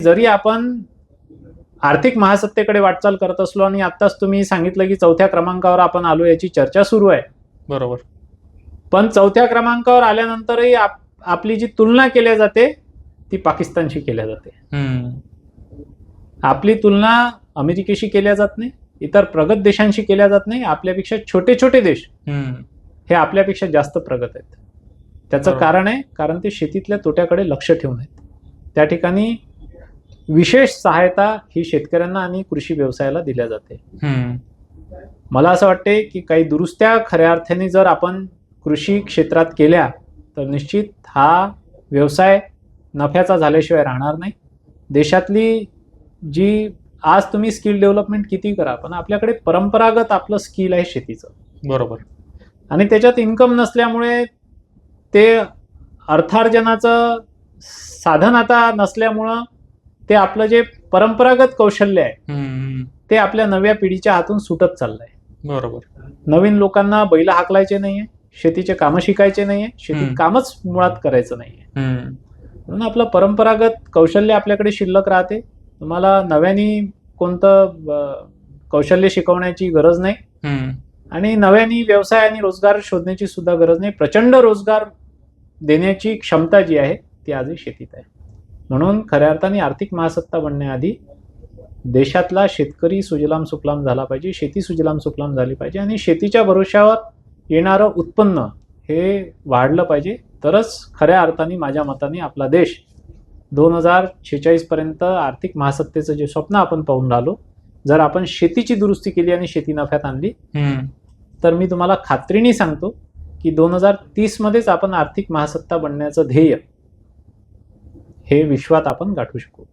जरी आपण आर्थिक महासत्तेकडे वाटचाल करत असलो आणि आत्ताच तुम्ही सांगितलं की चौथ्या क्रमांकावर आपण आलो, याची चर्चा सुरू आहे. बरोबर. पण चौथ्या क्रमांकावर आल्यानंतरही आपली जी तुलना केली जाते ती पाकिस्तानशी केली जाते. आपली तुलना अमेरिकेशी केल्या जात नाही, इतर प्रगत देशांशी केल्या जात नाही. आपल्यापेक्षा छोटे छोटे देश हे आपल्यापेक्षा जास्त प्रगत आहेत. त्याचं कारण आहे, कारण ते शेतीतल्या तोट्याकडे लक्ष ठेवून आहेत. त्या ठिकाणी विशेष सहायता ही शेतकऱ्यांना आणि कृषी व्यवसायाला दिल्या जाते. मला असं वाटते की काही दुरुस्त्या खऱ्या अर्थाने जर आपण कृषी क्षेत्रात केल्या तर निश्चित हा व्यवसाय नफ्याचा झाल्याशिवाय राहणार नाही. देशातली जी आज तुम्ही स्किल डेव्हलपमेंट किती करा, पण आपल्याकडे परंपरागत आपलं स्किल आहे शेतीचं. बरोबर. आणि त्याच्यात इन्कम नसल्यामुळे ते अर्थार्जनाचं साधन आता नसल्यामुळं ते आपलं जे परंपरागत कौशल्य आहे ते आपल्या नव्या पिढीच्या हातून सुटत चाललंय. बरोबर. नवीन लोकांना बैल हाकलायचे नाहीये, शेतीचे कामं शिकायचे नाहीये, शेतीत कामच मुळात करायचं नाहीये. म्हणून आपलं परंपरागत कौशल्य आपल्याकडे शिल्लक राहते. तुम्हाला नव्याने कोणतं कौशल्य शिकवण्याची गरज नाही आणि नव्याने व्यवसाय आणि रोजगार शोधण्याची सुद्धा गरज नाही. प्रचंड रोजगार देण्याची क्षमता जी आहे ती आजही शेतीत आहे. म्हणून खऱ्या अर्थाने आर्थिक महासत्ता बनण्याआधी देशातला शेतकरी सुजलाम सुफलाम झाला पाहिजे, शेती सुजलाम सुफलाम झाली पाहिजे आणि शेतीच्या भरोश्यावर येणारं उत्पन्न हे वाढलं पाहिजे. तरच खऱ्या अर्थाने माझ्या मताने आपला देश 2046 पर्यंत आर्थिक महासत्तेचं जे स्वप्न आपण पाहून राहिलो, जर आपण शेतीची दुरुस्ती केली आणि शेती नफ्यात आणली तर मी तुम्हाला खात्रीने सांगतो की 2030 मध्येच आपण आर्थिक महासत्ता बनण्याचं ध्येय हे विश्वात आपण गाठू शकू.